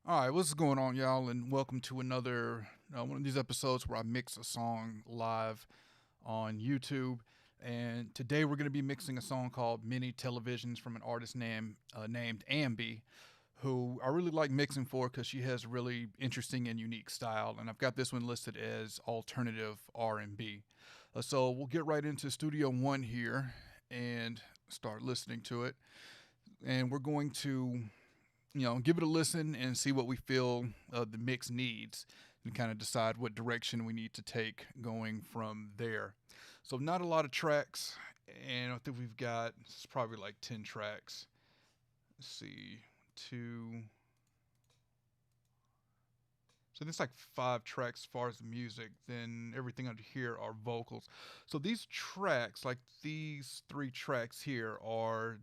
All right, what's going on, y'all, and welcome to another one of these episodes where I mix a song live on YouTube. And today we're going to be mixing a song called "Many Televisions" from an artist named AMBY, who I really like mixing for because she has a really interesting and unique style. And I've got this one listed as alternative R&B. So we'll get right into Studio One here and start listening to it. And we're going to give it a listen and see what we feel the mix needs and kind of decide what direction we need to take going from there. So, not a lot of tracks, and I think we've got it's probably like 10 tracks. Let's see, two. So, there's like 5 tracks as far as the music. Then everything under here are vocals. So, these tracks, like these 3 tracks here, are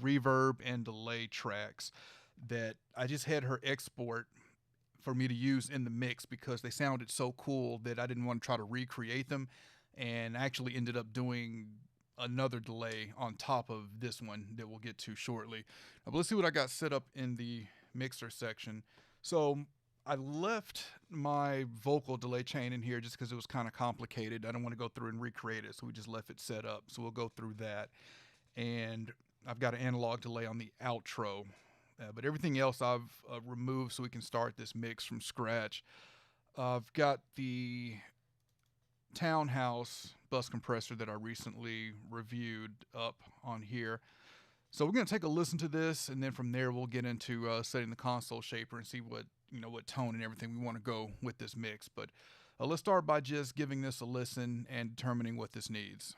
reverb and delay tracks that I just had her export for me to use in the mix because they sounded so cool that I didn't want to try to recreate them, and actually ended up doing another delay on top of this one that we'll get to shortly. But let's see what I got set up in the mixer section. So I left my vocal delay chain in here just because it was kind of complicated. I don't want to go through and recreate it, so we just left it set up. So we'll go through that. And I've got an analog delay on the outro. But everything else I've removed so we can start this mix from scratch. I've got the Townhouse bus compressor that I recently reviewed up on here. So we're going to take a listen to this, and then from there we'll get into setting the console shaper and see what tone and everything we want to go with this mix. But let's start by just giving this a listen and determining what this needs.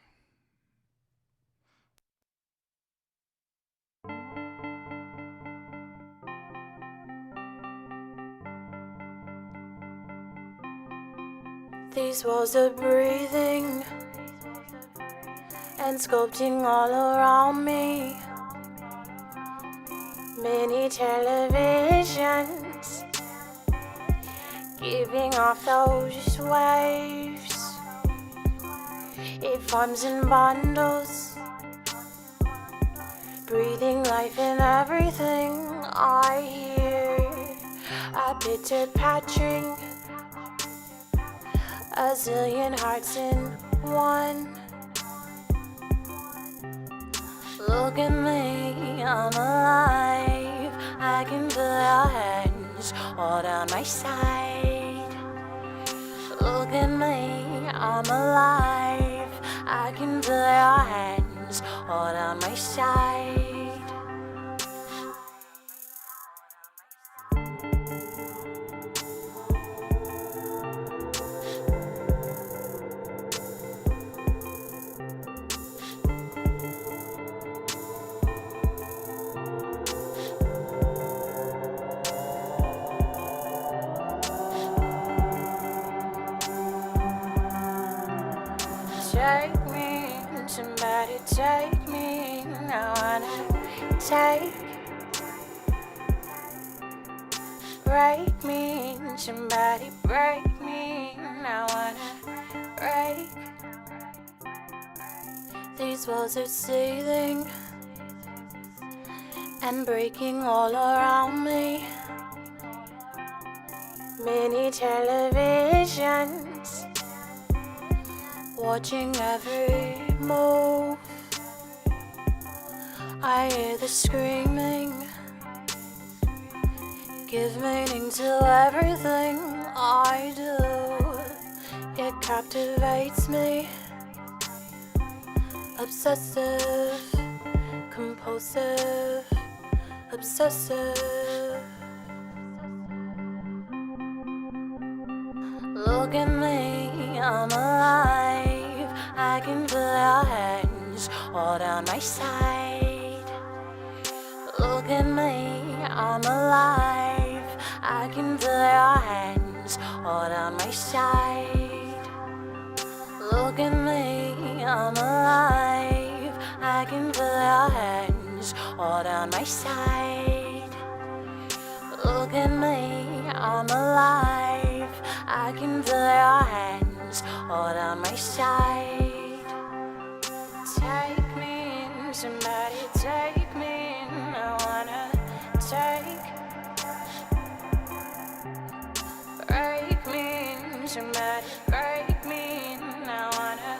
These walls are breathing and sculpting all around me. Many televisions giving off those waves. It forms in bundles, breathing life in everything I hear. A pitter pattering, a zillion hearts in one. Look at me, I'm alive. I can feel your hands all down my side. Look at me, I'm alive. I can feel your hands all down my side. Take me, somebody take me. I wanna break me, somebody break me. I wanna break. These walls are seething and breaking all around me. Many televisions watching every move. I hear the screaming, give meaning to everything I do. It captivates me, obsessive, compulsive, obsessive. Look at me, I'm alive. I can feel your hands all down my side. Look at me, I'm alive. I can feel your hands all down my side. Look at me, I'm alive. I can feel your hands all down my side. Look at me, I'm alive. I can feel your hands all down my side. Take me, somebody take me. I wanna take. somebody break me, and I wanna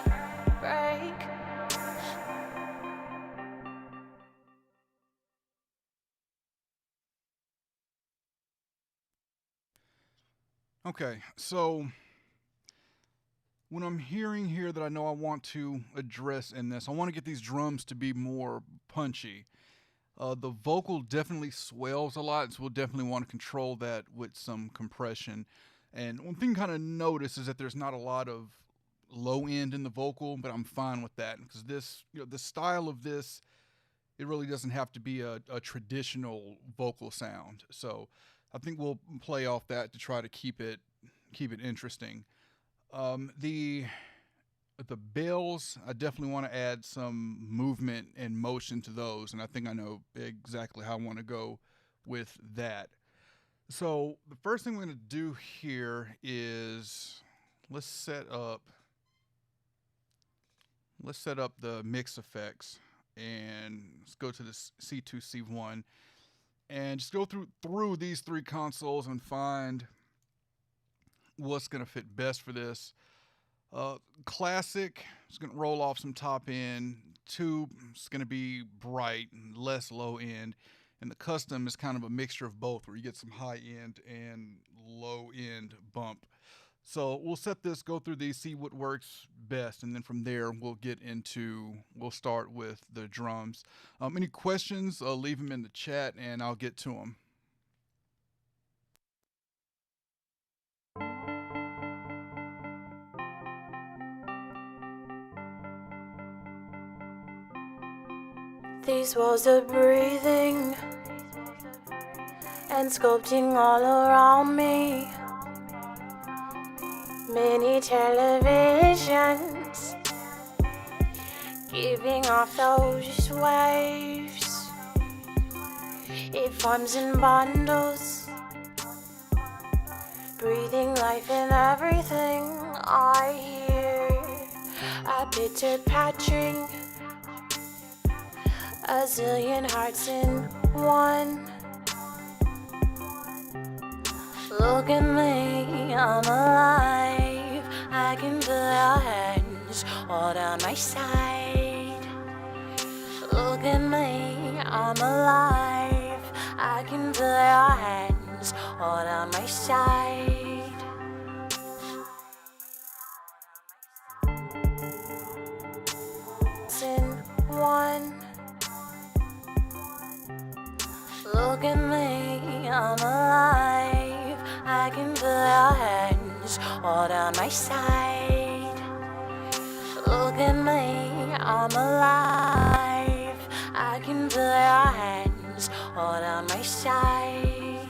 break. Okay, so what I'm hearing here that I know I want to address in this, I want to get these drums to be more punchy. The vocal definitely swells a lot, so we'll definitely want to control that with some compression. And one thing kind of notice is that there's not a lot of low end in the vocal, but I'm fine with that because this, the style of this, it really doesn't have to be a traditional vocal sound. So I think we'll play off that to try to keep it interesting. The bells, I definitely want to add some movement and motion to those, and I think I know exactly how I want to go with that. So the first thing we're going to do here is let's set up the mix effects, and let's go to this C2 C1 and just go through these three consoles and find what's going to fit best for this. Classic, it's going to roll off some top end. Tube, it's going to be bright and less low end. And the custom is kind of a mixture of both, where you get some high end and low end bump. So we'll set this, go through these, see what works best, and then from there we'll start with the drums. Any questions, leave them in the chat and I'll get to them. These walls are breathing and sculpting all around me. Many televisions giving off those waves. It forms in bundles, breathing life in everything I hear. A bitter patching, a zillion hearts in one. Look at me, I'm alive. I can feel your hands all down my side. Look at me, I'm alive. I can feel your hands all down my side. It's in one. Look at me, I'm alive. I can feel your hands all down my side. Look at me, I'm alive. I can feel your hands all down my side.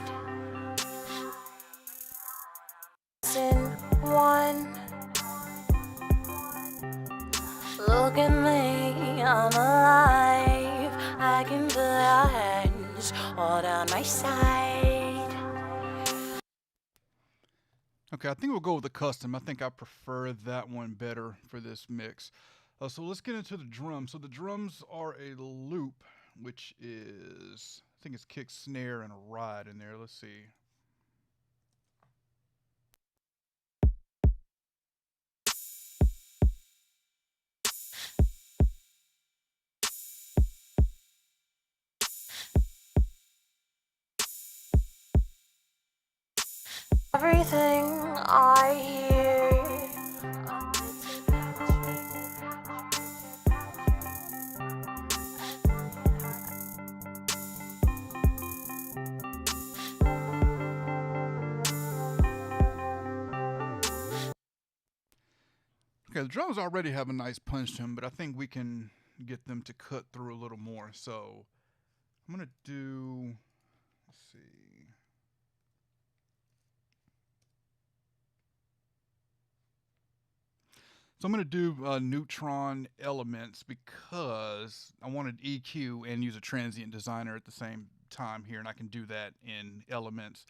It's in one. Look at me, I'm alive. I can feel your hands all down my side. Okay, I think we'll go with the custom. I think I prefer that one better for this mix. So let's get into the drums. So the drums are a loop, which is, I think it's kick, snare, and a ride in there. Let's see. Everything I hear. Okay, the drums already have a nice punch to them, but I think we can get them to cut through a little more. So I'm going to do, let's see. So I'm going to do neutron elements because I wanted EQ and use a transient designer at the same time here, and I can do that in elements.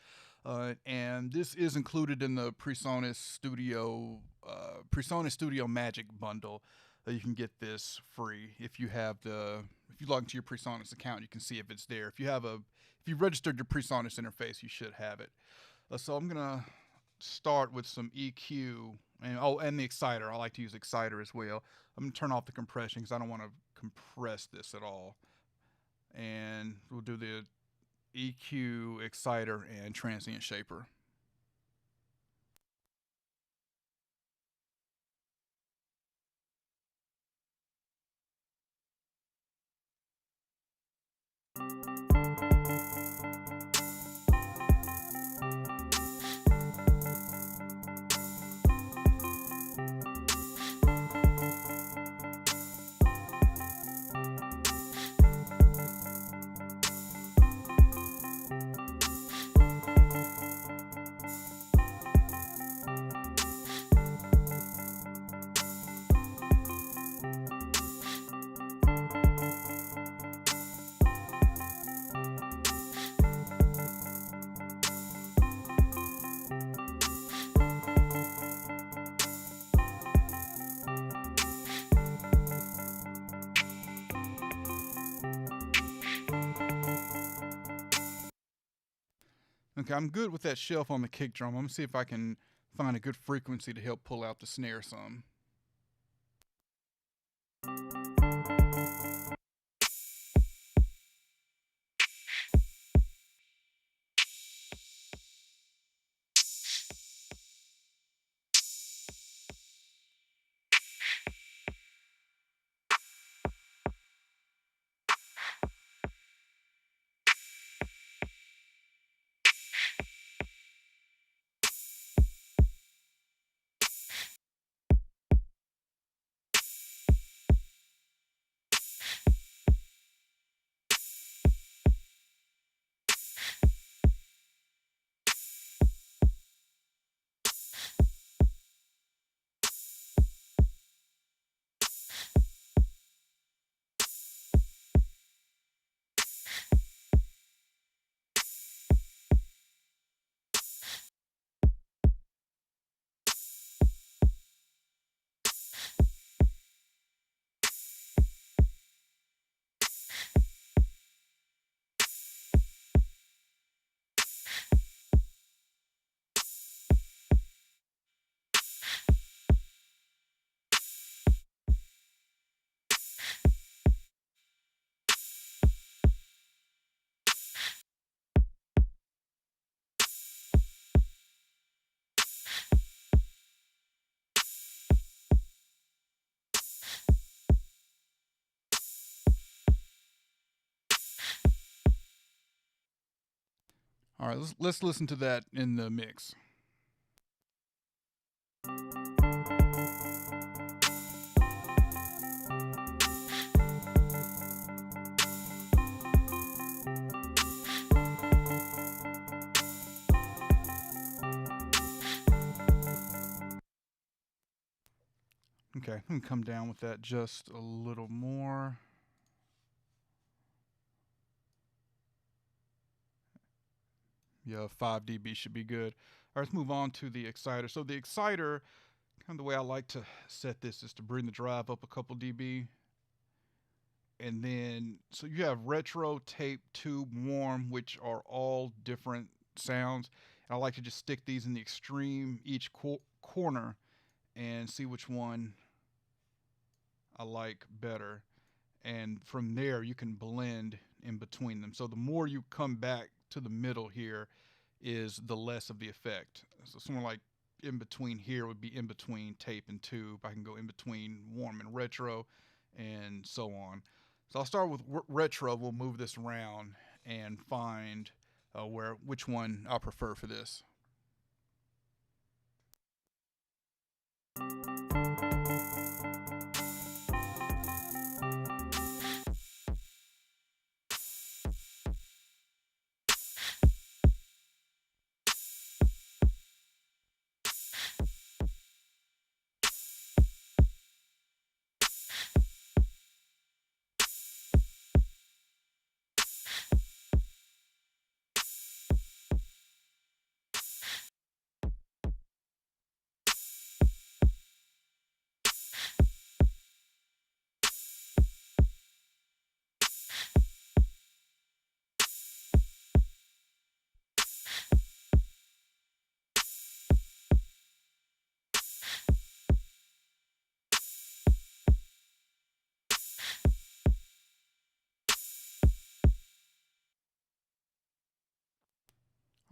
And this is included in the PreSonus Studio Magic bundle. You can get this free if you log into your PreSonus account. You can see if it's there. If you've registered your PreSonus interface, you should have it. So I'm gonna start with some EQ and the exciter. I like to use exciter as well. I'm gonna turn off the compression because I don't want to compress this at all. And we'll do the EQ, exciter, and transient shaper. Okay, I'm good with that shelf on the kick drum. I'm gonna see if I can find a good frequency to help pull out the snare some. All right, let's listen to that in the mix. Okay, I'm gonna come down with that just a little more. Yeah, 5 dB should be good. All right, let's move on to the exciter. So the exciter, kind of the way I like to set this is to bring the drive up a couple dB. And then, so you have retro, tape, tube, warm, which are all different sounds. And I like to just stick these in the extreme, each corner, and see which one I like better. And from there, you can blend in between them. So the more you come back to the middle here, is the less of the effect. So somewhere like in between here would be in between tape and tube. I can go in between warm and retro, and so on. So I'll start with retro. We'll move this around and find which one I prefer for this.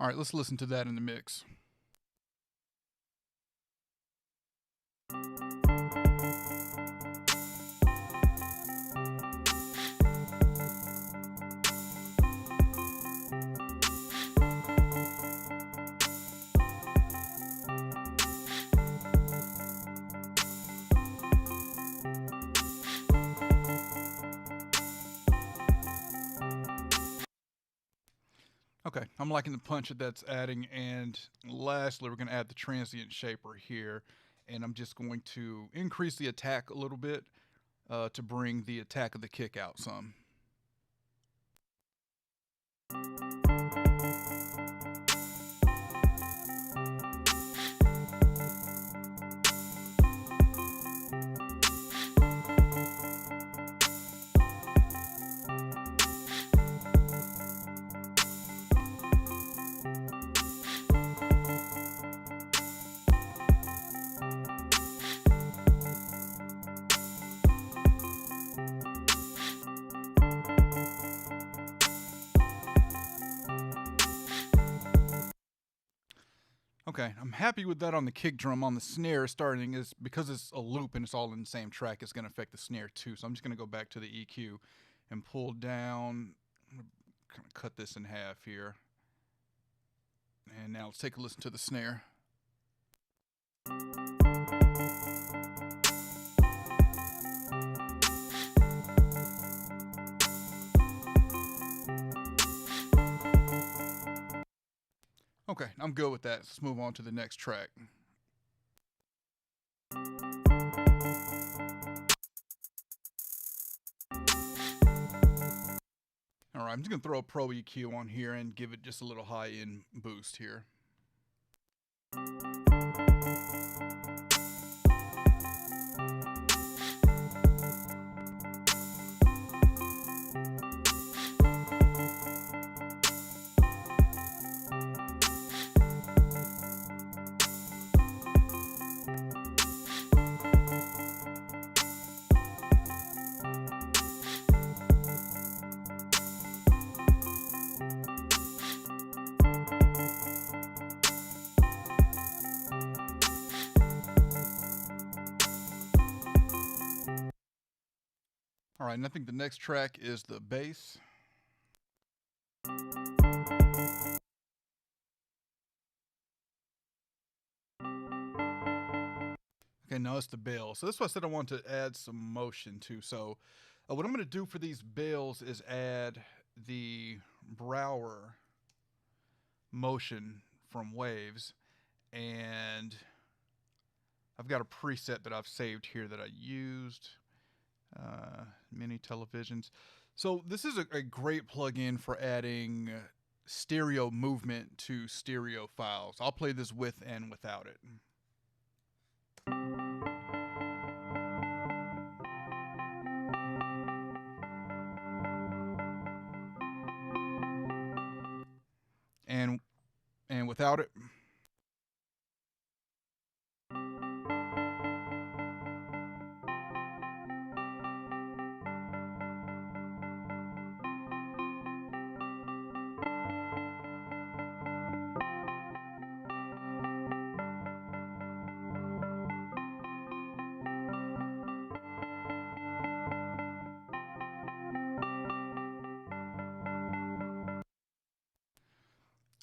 All right, let's listen to that in the mix. Okay, I'm liking the punch that that's adding, and lastly, we're going to add the transient shaper here, and I'm just going to increase the attack a little bit to bring the attack of the kick out some. Okay, I'm happy with that on the kick drum. On the snare, starting is because it's a loop and it's all in the same track, it's going to affect the snare too. So I'm just going to go back to the EQ and pull down. I'm going to kind of cut this in half here. And now let's take a listen to the snare. Okay, I'm good with that. Let's move on to the next track. All right, I'm just going to throw a Pro EQ on here and give it just a little high-end boost here. All right, and I think the next track is the bass. Okay, now it's the bell. So this is what I said I want to add some motion to. So what I'm going to do for these bells is add the Brower motion from Waves. And I've got a preset that I've saved here that I used. Mini televisions. So this is a great plugin for adding stereo movement to stereo files. I'll play this with and without it. And without it.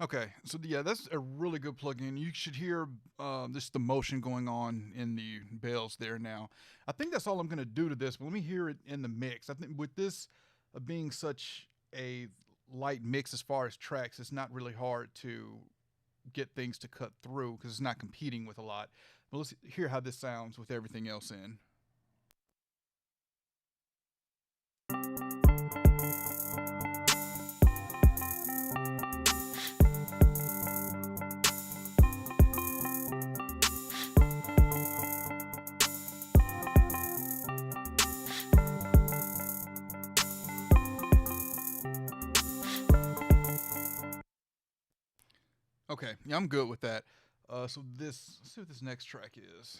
Okay, so yeah, that's a really good plugin. You should hear just the motion going on in the bells there now. I think that's all I'm going to do to this, but let me hear it in the mix. I think with this being such a light mix as far as tracks, it's not really hard to get things to cut through because it's not competing with a lot. But let's hear how this sounds with everything else in. Okay, yeah, I'm good with that. So let's see what this next track is.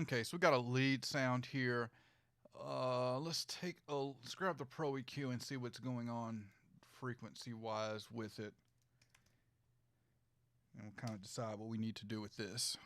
Okay, so we got a lead sound here. Let's grab the Pro EQ and see what's going on frequency wise with it, and we'll kind of decide what we need to do with this.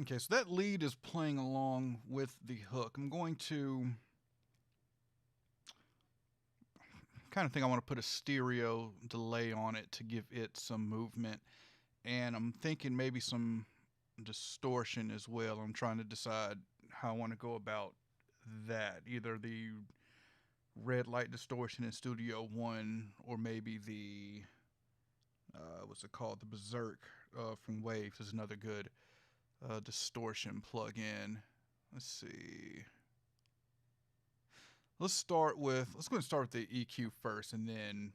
Okay, so that lead is playing along with the hook. I'm going to kind of think I want to put a stereo delay on it to give it some movement. And I'm thinking maybe some distortion as well. I'm trying to decide how I want to go about that. Either the red light distortion in Studio One, or maybe the what's it called? The Berserk from Waves is another good distortion plug-in. Let's see. Let's go ahead and start with the EQ first, and then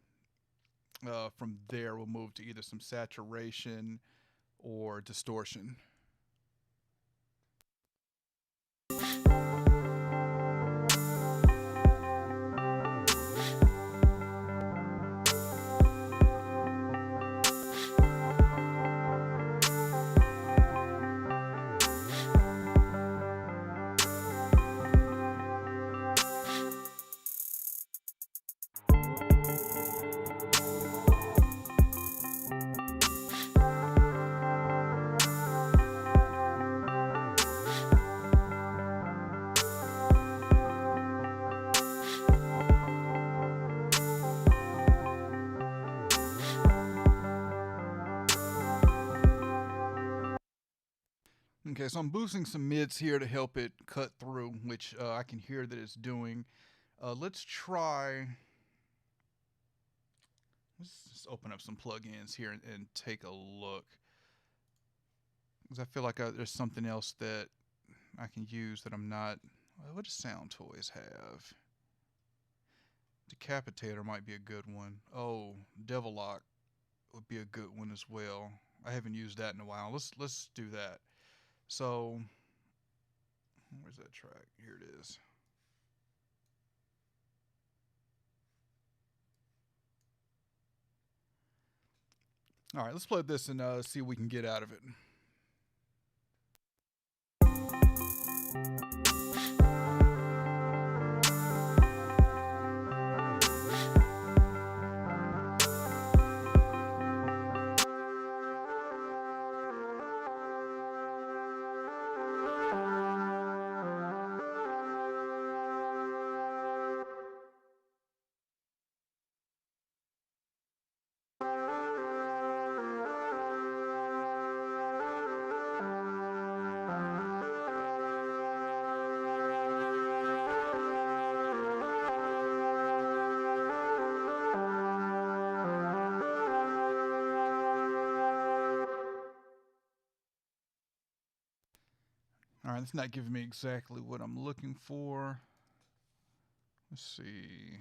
from there we'll move to either some saturation or distortion. Okay, so I'm boosting some mids here to help it cut through, which I can hear that it's doing. Let's try. Let's just open up some plugins here and take a look, because I feel like there's something else that I can use that I'm not. What does Sound Toys have? Decapitator might be a good one. Oh, Devil Lock would be a good one as well. I haven't used that in a while. Let's do that. So, where's that track? Here it is. All right, let's play this and see what we can get out of it. All right, it's not giving me exactly what I'm looking for. Let's see.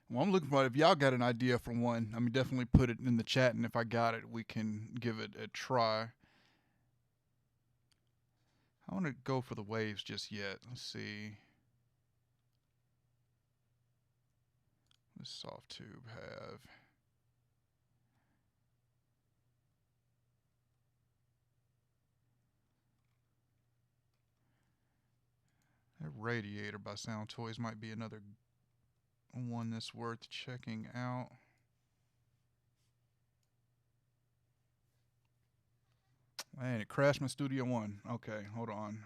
Well, I'm looking for it. If y'all got an idea for one, I mean, definitely put it in the chat, and if I got it, we can give it a try. I want to go for the waves just yet. Let's see. What does Soft Tube have? That Radiator by Sound Toys might be another one that's worth checking out. Man, it crashed my Studio One. Okay, hold on.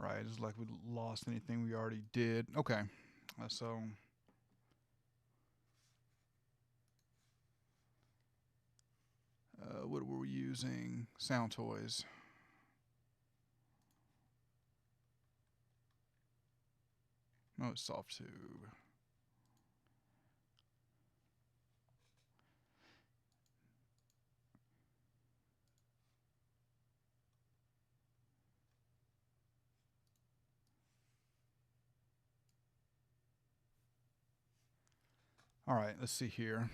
Right, it's like we lost anything we already did. Okay, so what were we using? Sound toys. No, it's soft tube. All right, let's see here.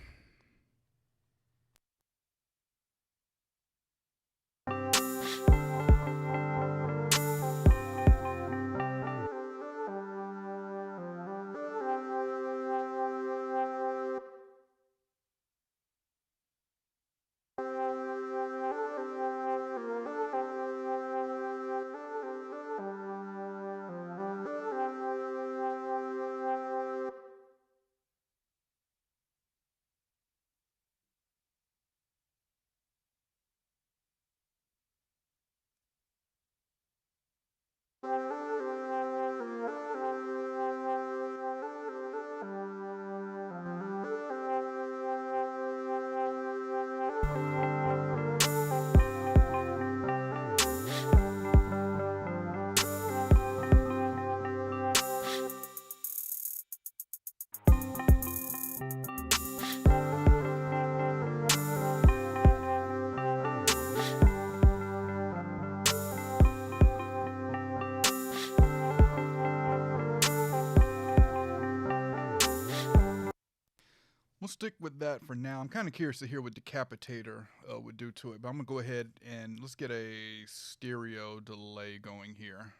We'll stick with that for now. I'm kind of curious to hear what Decapitator would do to it, but I'm gonna go ahead and let's get a stereo delay going here.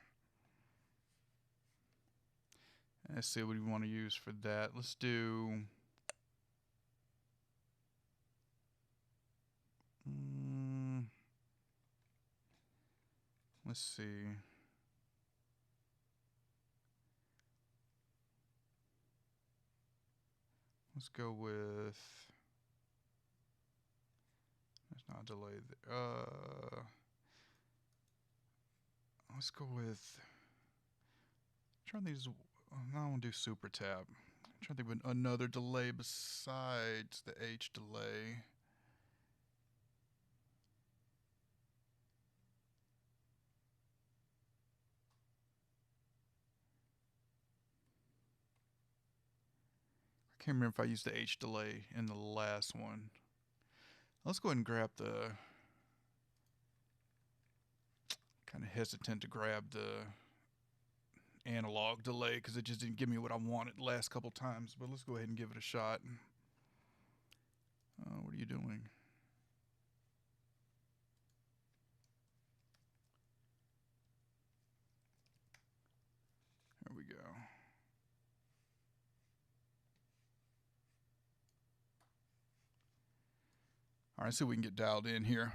Let's see what we want to use for that. Let's do. Mm, let's see. Let's go with. There's not a delay there. Let's go with. I'm trying to think. I don't want to do super tap. I'm trying to think of another delay besides the H delay. I can't remember if I used the H delay in the last one. Let's go ahead and grab the. Kind of hesitant to grab the analog delay because it just didn't give me what I wanted the last couple times. But let's go ahead and give it a shot. What are you doing? There we go. All right, see if we can get dialed in here.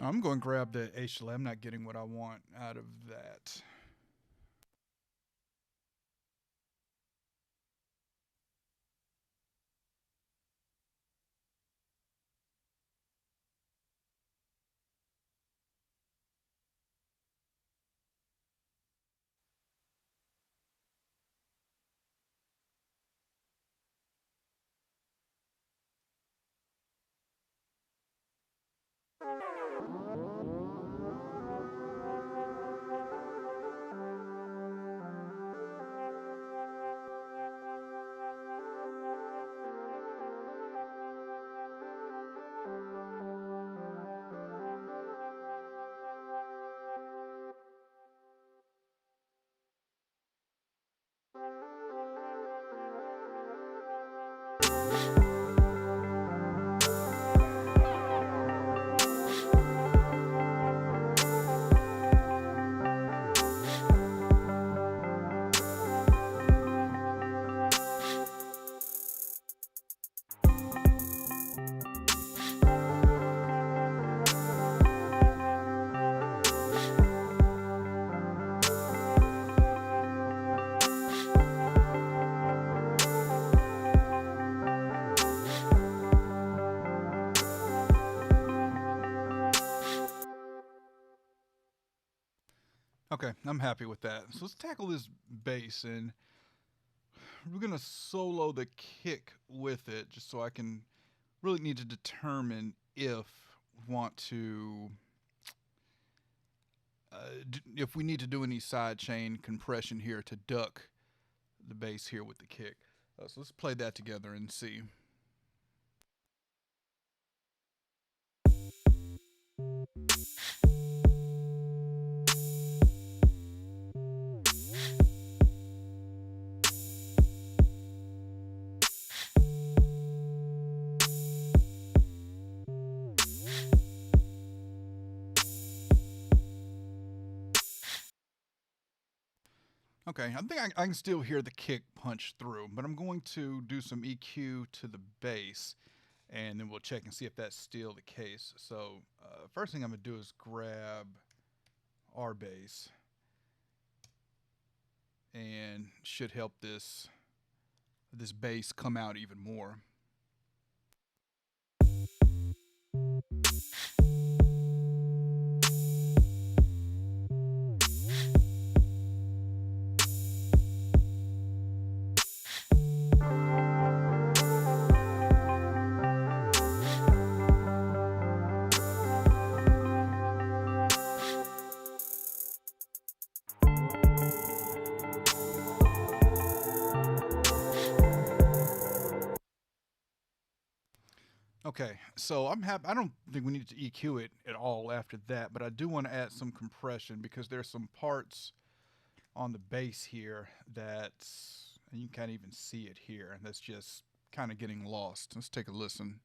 I'm going to grab the HLA. I'm not getting what I want out of that. Okay, I'm happy with that. So let's tackle this bass, and we're gonna solo the kick with it, just so I can really need to determine if we want to, if we need to do any side chain compression here to duck the bass here with the kick. So let's play that together and see. Okay, I think I can still hear the kick punch through, but I'm going to do some EQ to the bass, and then we'll check and see if that's still the case. So first thing I'm going to do is grab our bass, and should help this bass come out even more. Okay, so I'm happy. I don't think we need to EQ it at all after that, but I do want to add some compression because there's some parts on the bass here that's, and you can't even see it here, that's just kind of getting lost. Let's take a listen.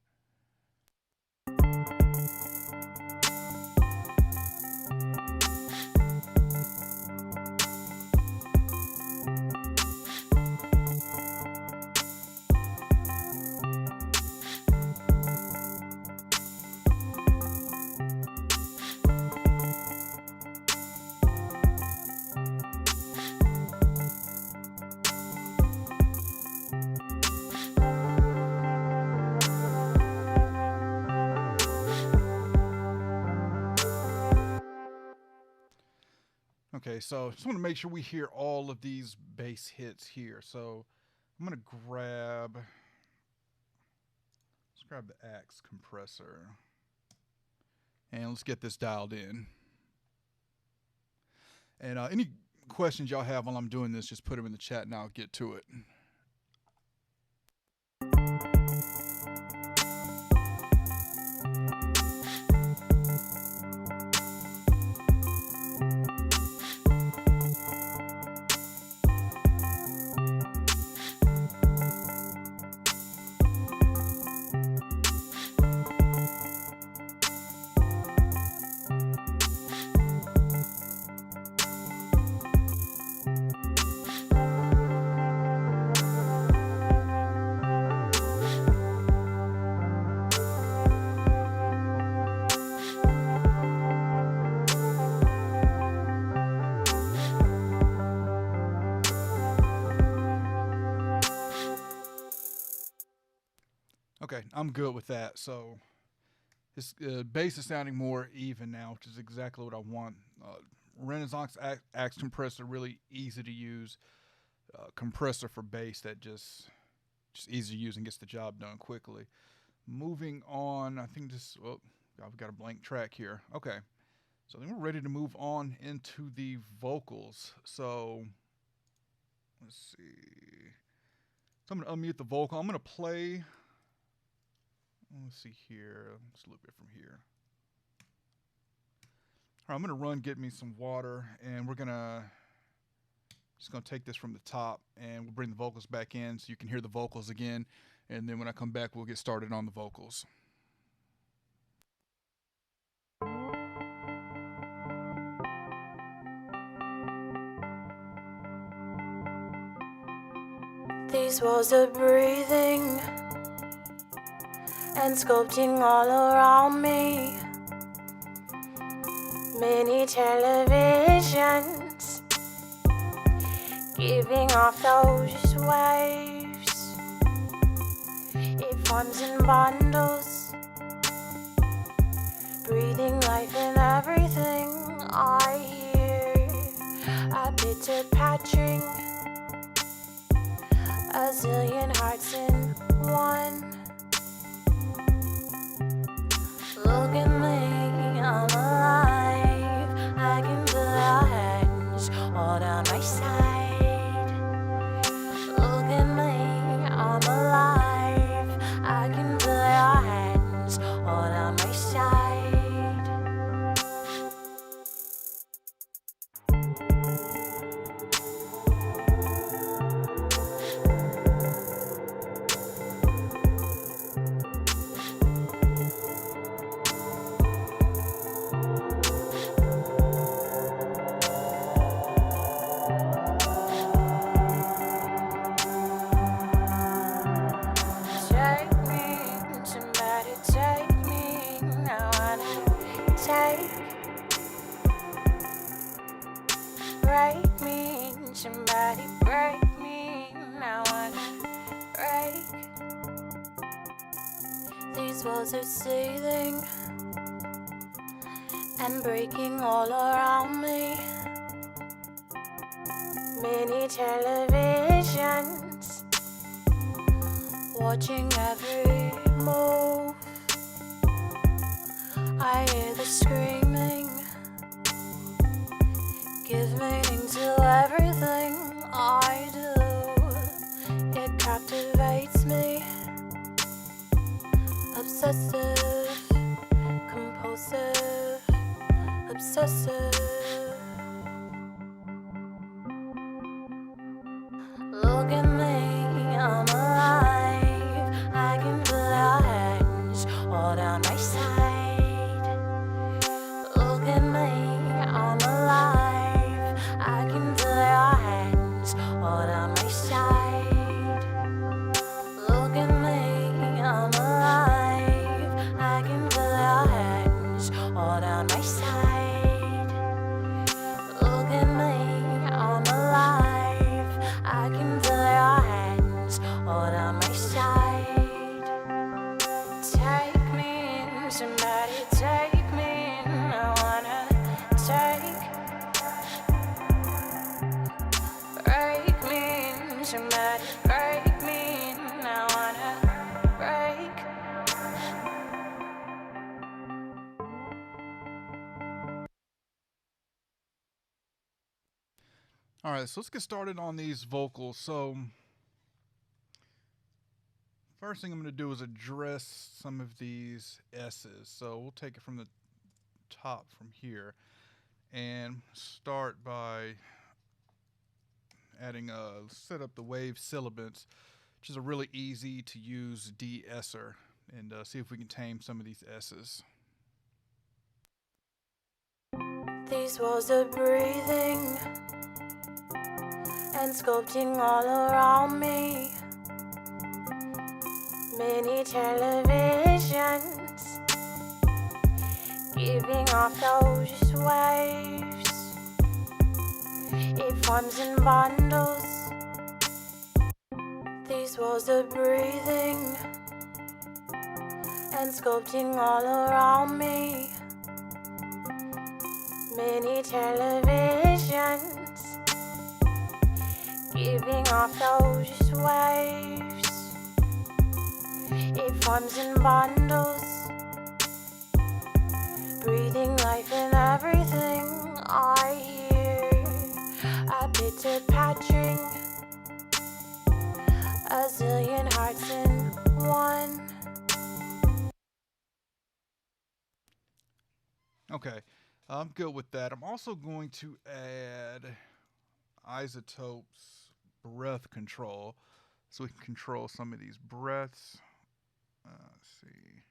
Okay, so just want to make sure we hear all of these bass hits here. So I'm gonna let's grab the Axe compressor, and let's get this dialed in. And any questions y'all have while I'm doing this, just put them in the chat and I'll get to it. Okay, I'm good with that. So this bass is sounding more even now, which is exactly what I want. Renaissance Axe compressor, really easy to use compressor for bass that just easy to use and gets the job done quickly. Moving on, I think this. Oh, I've got a blank track here. Okay, so then we're ready to move on into the vocals. So let's see. So I'm gonna unmute the vocal. I'm gonna play. Let's see here. Let's loop it from here. All right, I'm gonna run get me some water, and we're gonna just gonna take this from the top, and we'll bring the vocals back in so you can hear the vocals again. And then when I come back, we'll get started on the vocals. These walls are breathing and sculpting all around me. Many televisions giving off those waves. It forms in bundles, breathing life in everything I hear. A bitter patching, a zillion hearts in one. Look at me, I'm alive. I can feel your hands all down my side. Look at me, I'm alive. I can feel your hands all down my side. Break me, somebody break me. I wanna break. These walls are seething and breaking all around me. Many televisions watching every move. I hear the screaming, give meaning to everything I do. It captivates me. Obsessive, compulsive, obsessive. Look at me, I'm alive. I can feel your hands all down my side. Look at me, I'm alive. I can feel your hands all down my side. Look at me, I'm alive. I can feel your hands all down my side. Look at me, I'm alive. I can feel your hands all down my side. Take me in, somebody take me in. I wanna take. Break me in, somebody break me in. I wanna break. All right, so let's get started on these vocals. So first thing I'm going to do is address some of these S's. So we'll take it from the top from here and start by adding set up the wave sibilants, which is a really easy to use de-esser, and see if we can tame some of these S's. These walls are breathing and sculpting all around me. Many televisions giving off those waves. It forms in bundles. These walls are breathing and sculpting all around me. Many televisions giving off those waves. It forms in bundles, breathing life in everything I hear. A bitter patching, a zillion hearts in one. Okay, I'm good with that. I'm also going to add Isotope's breath control, so we can control some of these breaths. Let's see.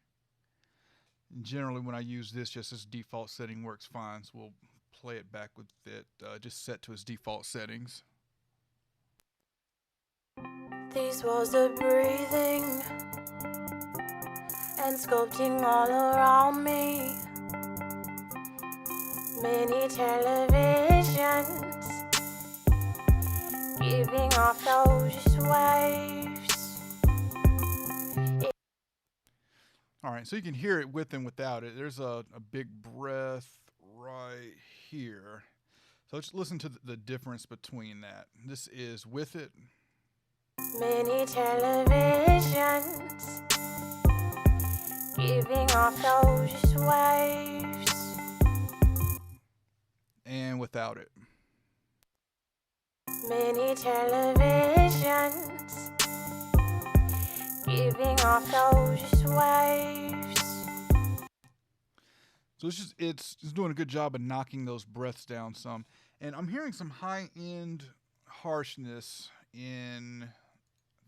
Generally, when I use this, just its default setting works fine, so we'll play it back with it just set to its default settings. These walls are breathing and sculpting all around me. Many televisions giving off those waves. Alright, so you can hear it with and without it. There's a big breath right here. So let's listen to the difference between that. This is with it. Many televisions giving off those waves. And without it. Many televisions giving off those waves. So it's doing a good job of knocking those breaths down some. And I'm hearing some high-end harshness in, I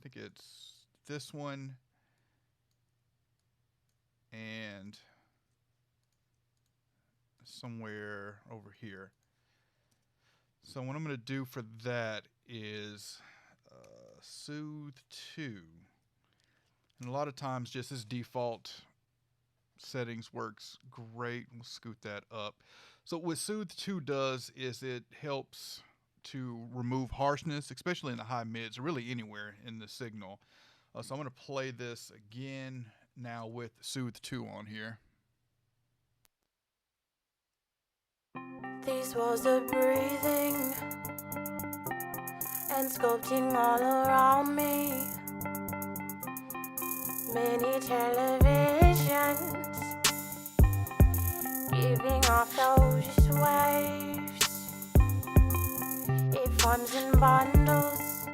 think it's this one and somewhere over here. So what I'm going to do for that is Soothe 2. And a lot of times just this default settings works great. We'll scoot that up. So what Soothe 2 does is it helps to remove harshness, especially in the high mids, or really anywhere in the signal. So I'm going to play this again now with Soothe 2 on here. These walls are breathing and sculpting all around me. Many televisions giving off those waves. It forms in bundles.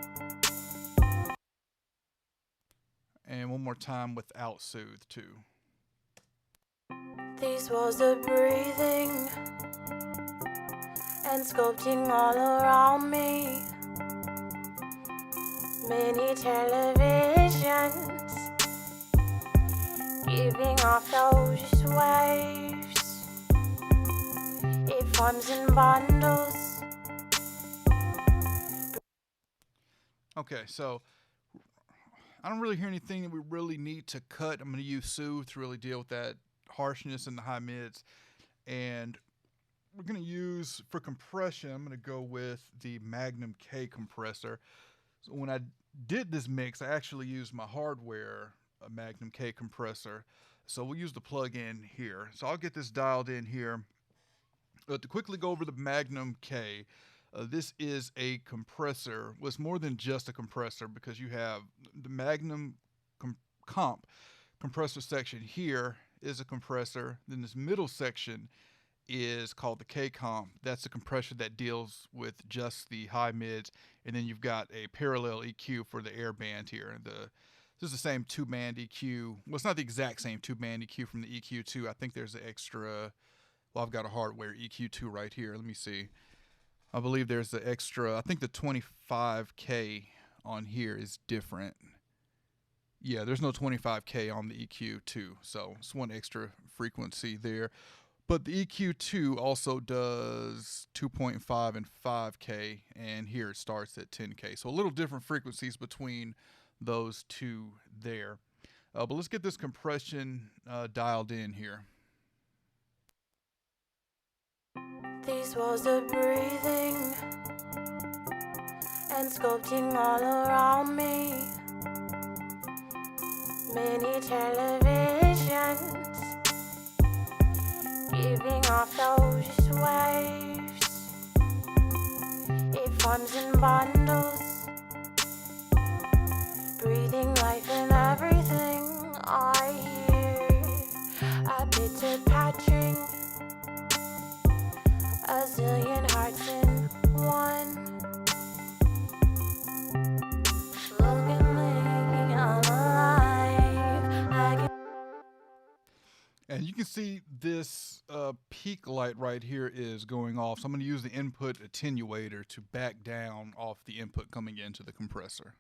And one more time without Soothe 2. These walls are breathing and sculpting all around me. Many televisions giving off those waves. It forms in bundles. Okay, so I don't really hear anything that we really need to cut. I'm going to use Soothe to really deal with that harshness in the high mids. And we're going to use, for compression, I'm going to go with the Magnum K compressor. So when I did this mix, I actually used my hardware Magnum K compressor. So we'll use the plug-in here. So I'll get this dialed in here. To quickly go over the Magnum K, this is a compressor. Well, it's more than just a compressor because you have the Magnum comp compressor section here is a compressor. Then this middle section is called the K-Comp. That's the compressor that deals with just the high mids. And then you've got a parallel EQ for the air band here. This is the same two-band EQ. Well, it's not the exact same two-band EQ from the EQ2. I think there's an extra, well, I've got a hardware EQ2 right here. Let me see. I believe there's the extra, I think the 25K on here is different. Yeah, there's no 25K on the EQ2, so it's one extra frequency there. But the EQ2 also does 2.5 and 5K, and here it starts at 10K. So a little different frequencies between those two there. But let's get this compression dialed in here. These walls are breathing and sculpting all around me. Many televisions vibrations, giving off those waves. It forms in bundles, breathing life in everything I hear. A bitter patching, a zillion hearts in one. Look at me, I'm alive. I can. And you can see this peak light right here is going off. So I'm going to use the input attenuator to back down off the input coming into the compressor.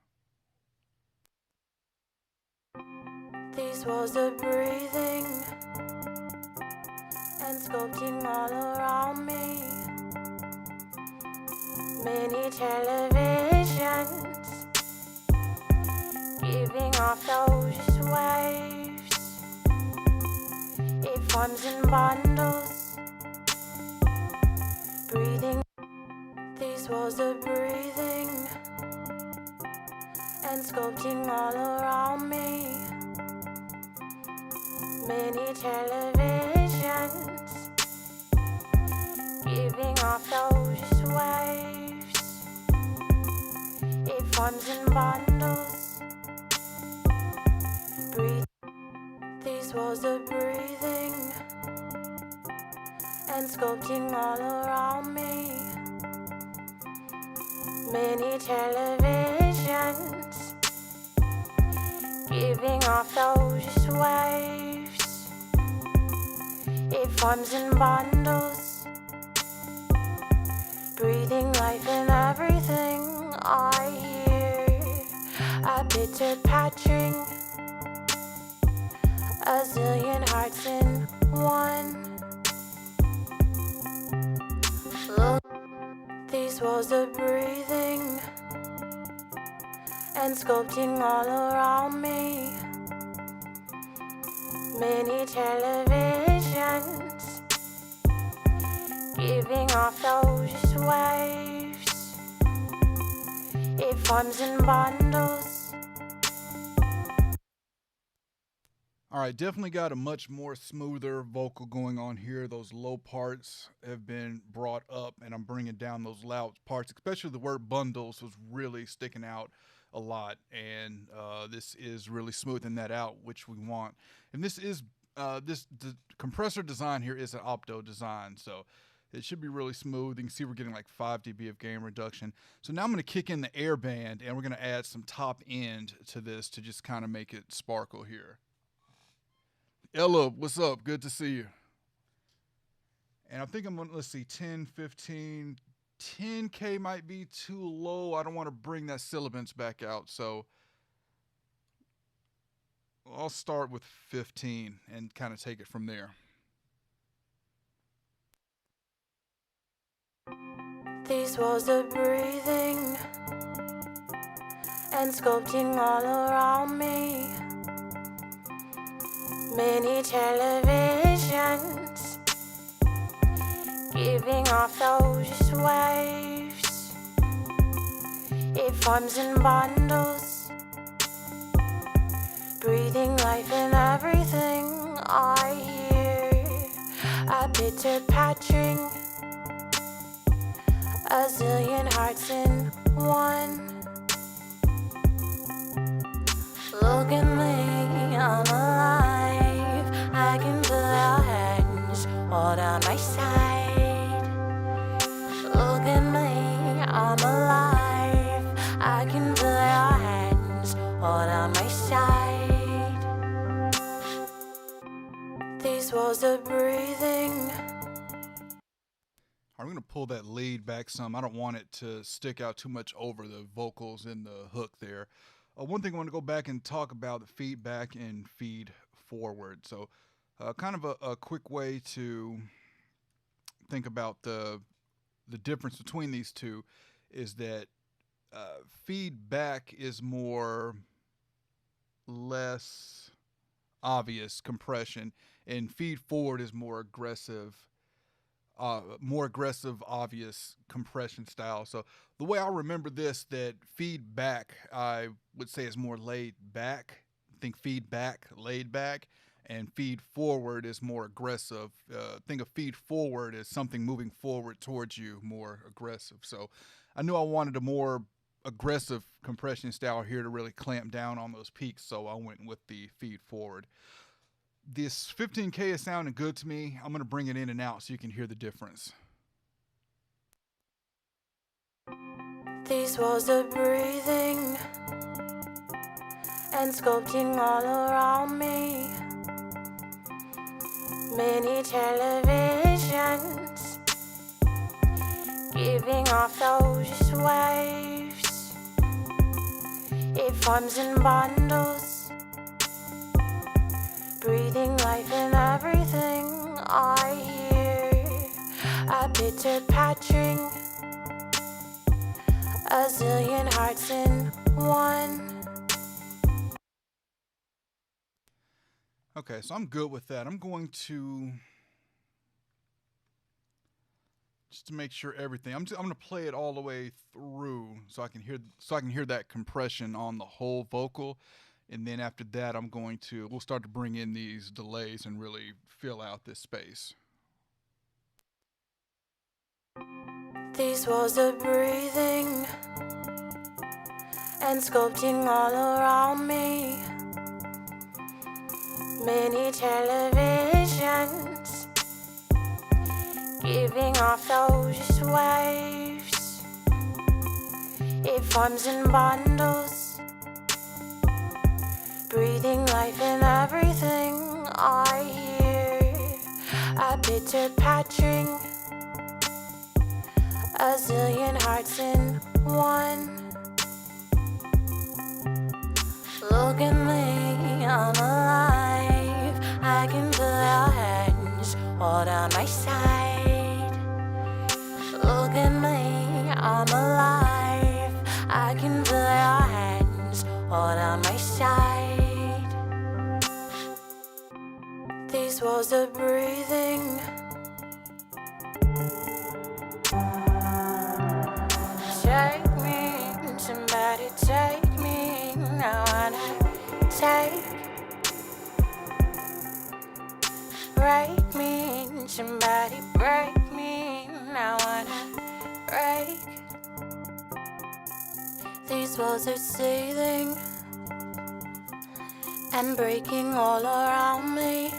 These walls are breathing and sculpting all around me. Many televisions giving off those waves. It forms in bundles, breathing. These walls are breathing and sculpting all around me. Many televisions giving off those waves. It forms in bundles, breathe. These walls are breathing and sculpting all around me. Many televisions giving off those waves. It forms in bundles, breathing life in everything I hear. A bitter patching, a zillion hearts in one. Look, these walls are breathing and sculpting all around me. Many televisions giving off those waves. It forms in bundles. All right, definitely got a much more smoother vocal going on here. Those low parts have been brought up, and I'm bringing down those loud parts, especially the word bundles was really sticking out a lot, and this is really smoothing that out, which we want. And this is the compressor design here is an opto design, so it should be really smooth. You can see we're getting like 5 dB of gain reduction. So now I'm going to kick in the air band, and we're going to add some top end to this to just kind of make it sparkle here. Ella, what's up? Good to see you. And I think I'm going to, let's see, 10, 15, 10K might be too low. I don't want to bring that sibilance back out. So I'll start with 15 and kind of take it from there. These walls are breathing and sculpting all around me. Many televisions giving off those waves. It forms in bundles, breathing life in everything I hear. A bitter patching, a zillion hearts in one. Look at me, I'm alive. I can feel your hands all down my side. Look at me, I'm alive. I can feel your hands all down my side. These walls are breathing. I'm going to pull that lead back some. I don't want it to stick out too much over the vocals in the hook there. One thing I want to go back and talk about the feedback and feed forward. So kind of a quick way to think about the difference between these two is that feedback is less obvious compression, and feed forward is more aggressive, obvious compression style. So the way I remember this, that feedback, I would say is more laid back. Think feedback, laid back, and feed forward is more aggressive. Think of feed forward as something moving forward towards you, more aggressive. So I knew I wanted a more aggressive compression style here to really clamp down on those peaks, so I went with the feed forward. This 15K is sounding good to me. I'm going to bring it in and out so you can hear the difference. These walls are breathing and sculpting all around me. Many televisions giving off those waves. It forms in bundles, breathing life in everything I hear. A bitter pattering, a zillion hearts in one. Okay, so I'm good with that. I'm going to just to make sure everything. I'm going to play it all the way through so I can hear that compression on the whole vocal, and then after that we'll start to bring in these delays and really fill out this space. These walls are breathing and sculpting all around me. Many televisions giving off those waves. It forms in bundles, breathing life in everything I hear. A bitter pattering, a zillion hearts in one. Look at me, I'm alive. I can feel your hands all down my side. Look at me, I'm alive. I can feel your hands all down my side. These walls are breathing. Take me, somebody take me. I wanna break me, somebody break me. I wanna break. These walls are seething and breaking all around me.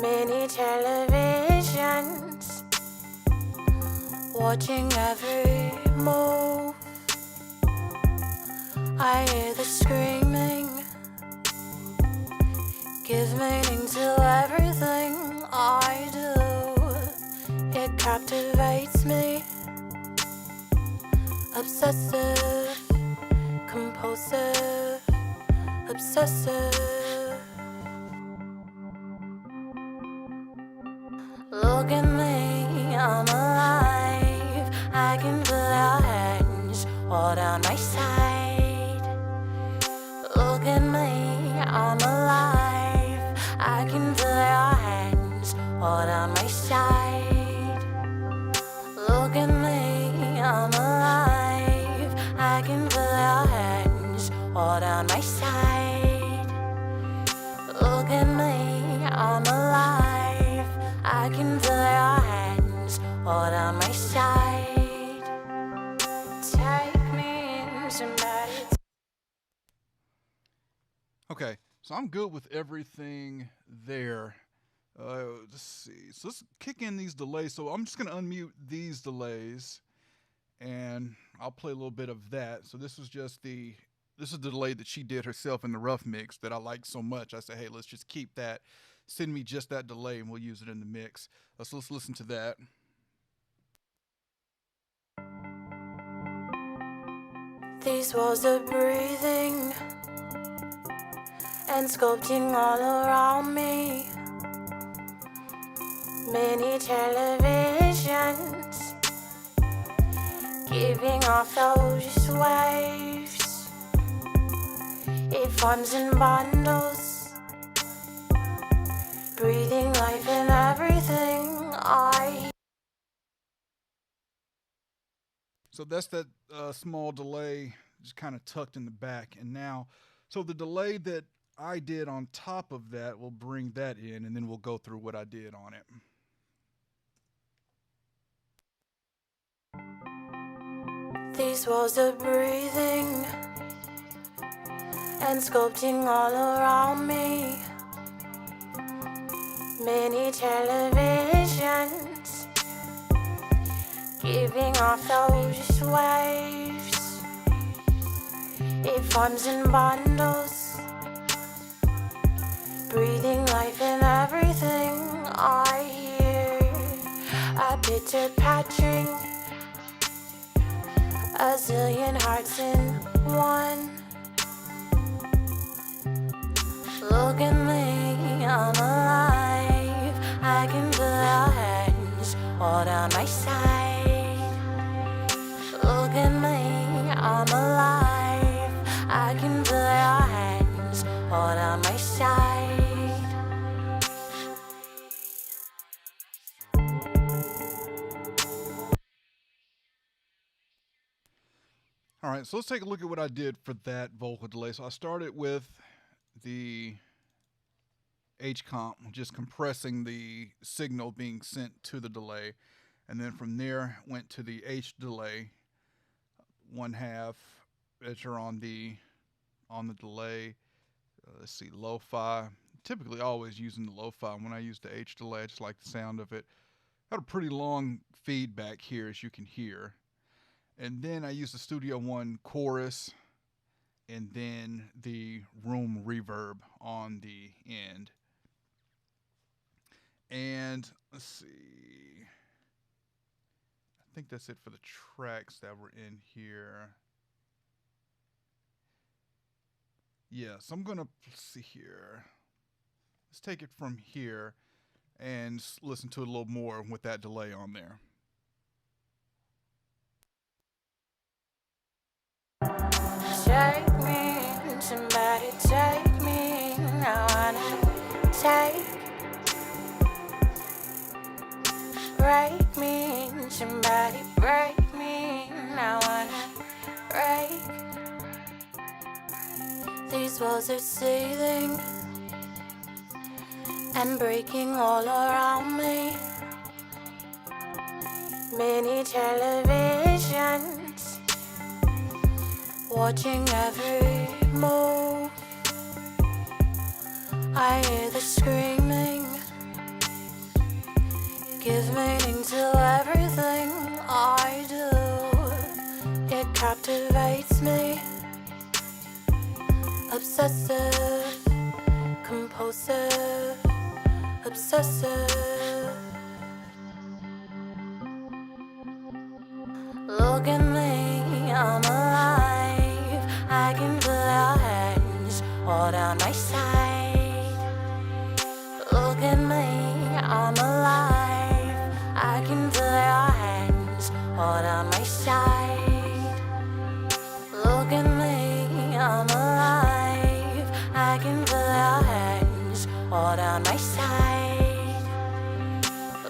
Many televisions watching every move. I hear the screaming, give meaning to everything I do. It captivates me, obsessive, compulsive, obsessive. Look at me, I'm alive. I can feel your hands all down my side. Look at me, I'm alive. I can feel your hands all down my side. Look at me, I'm alive. I can feel your hands all down my side. Look at me, I'm alive. I can feel your hands all down my side. Take me, somebody. Okay, so I'm good with everything there. Let's see. So let's kick in these delays. So I'm just going to unmute these delays, and I'll play a little bit of that. So this is the delay that she did herself in the rough mix that I liked so much. I said, hey, let's just keep that. Send me just that delay, and we'll use it in the mix. So let's listen to that. These walls are breathing and sculpting all around me. Many televisions giving off those waves. It forms in bundles, breathing life in everything I. So that's that small delay just kind of tucked in the back. And now, so the delay that I did on top of that, we'll bring that in, and then we'll go through what I did on it. These walls are breathing and sculpting all around me. Many televisions giving off those waves. It forms in bundles, breathing life in everything I hear. A bitter patching, a zillion hearts in one. Look at me, I'm alive. I can feel your hands all down my side. Look at me, I'm alive. I can feel your hands all down my side. All right, so let's take a look at what I did for that vocal delay. So I started with the H comp, just compressing the signal being sent to the delay, and then from there went to the H delay, 1/2 that you're on the delay. Let's see, lo-fi. Typically, always using the lo-fi. When I use the H delay, I just like the sound of it. Got a pretty long feedback here, as you can hear. And then I use the Studio One chorus, and then the room reverb on the end. And let's see, I think that's it for the tracks that were in here. Yeah, so I'm gonna see here. Let's take it from here and listen to it a little more with that delay on there. Take me, somebody take me. I wanna break me, somebody break me. I wanna break. These walls are seething and breaking all around me. Many televisions watching every move. I hear the screaming, give meaning to everything I do. It captivates me, obsessive, compulsive, obsessive. Look at me, I'm alive. I can feel your hands all down my side. Look at me, I'm alive. I can feel your hands all down my side. Look at me, I'm alive. I can feel your hands all down my side.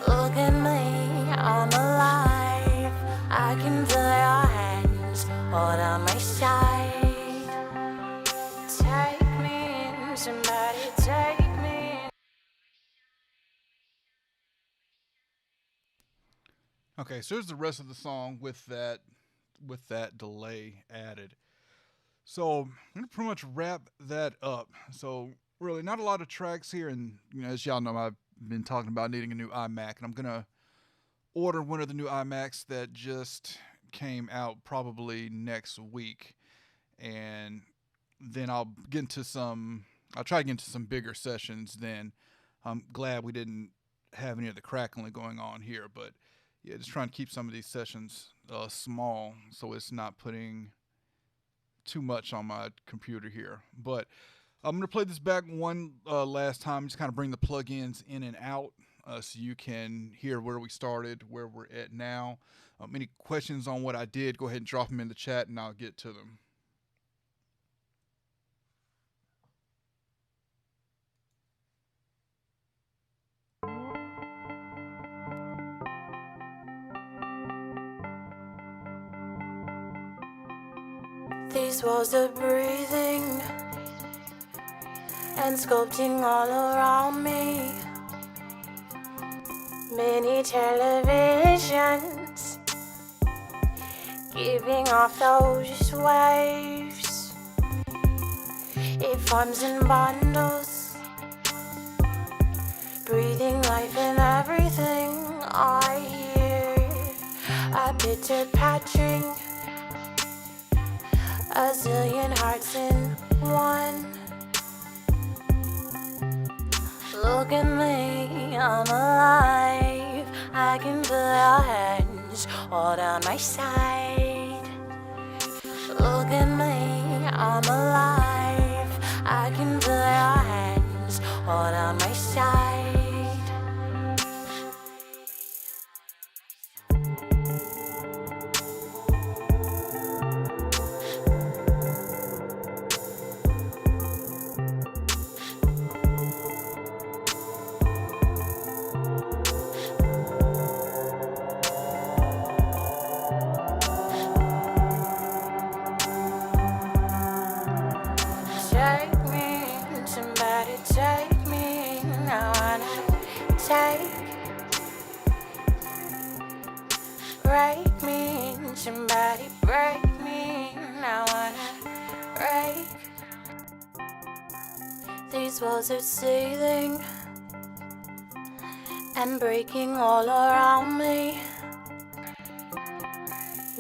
Look at me, I'm alive. I can feel your hands all down my side. Take me in, somebody take me in. Okay, so here's the rest of the song with that delay added. So I'm gonna pretty much wrap that up. So really, not a lot of tracks here, and as y'all know, I've been talking about needing a new iMac, and I'm gonna order one of the new iMacs that just came out probably next week, and then I'll try to get into some bigger sessions then. I'm glad we didn't have any of the crackling going on here, but yeah, just trying to keep some of these sessions small so it's not putting too much on my computer here. But I'm going to play this back one last time, just kind of bring the plugins in and out so you can hear where we started, where we're at now. Any questions on what I did, go ahead and drop them in the chat and I'll get to them. These walls are breathing and sculpting all around me. Many televisions giving off those waves. It forms in bundles, breathing life in everything I hear. A bitter patching, a zillion hearts in one. Look at me, I'm alive. I can feel your hands all down my side. Look at me, I'm alive. I can feel your hands all down my side. Take me, somebody take me. I wanna take. Break me, somebody break me. I wanna break. These walls are seething and breaking all around me.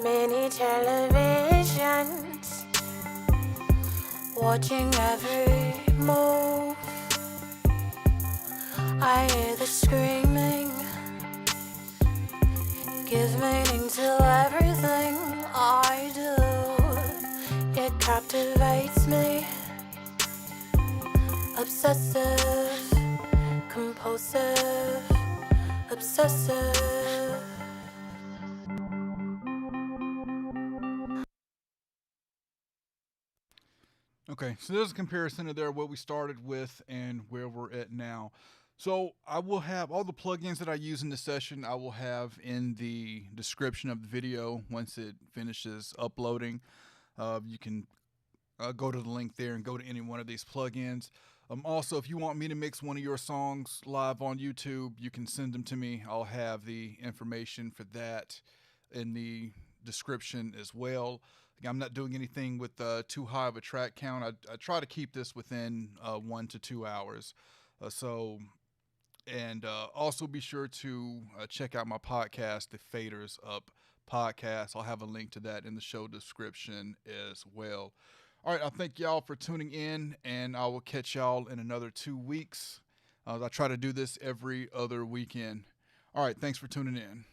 Many televisions watching every move. I hear the screaming, give meaning to everything I do. It captivates me, obsessive, compulsive, obsessive. Okay, so there's a comparison of there what we started with and where we're at now. So I will have all the plugins that I use in this session. I will have in the description of the video once it finishes uploading. You can go to the link there and go to any one of these plugins. Also, if you want me to mix one of your songs live on YouTube, you can send them to me. I'll have the information for that in the description as well. I'm not doing anything with too high of a track count. I try to keep this within 1 to 2 hours. Also be sure to check out my podcast, the Faders Up podcast. I'll have a link to that in the show description as well. All right, I thank y'all for tuning in, and I will catch y'all in another 2 weeks. I try to do this every other weekend. All right, thanks for tuning in.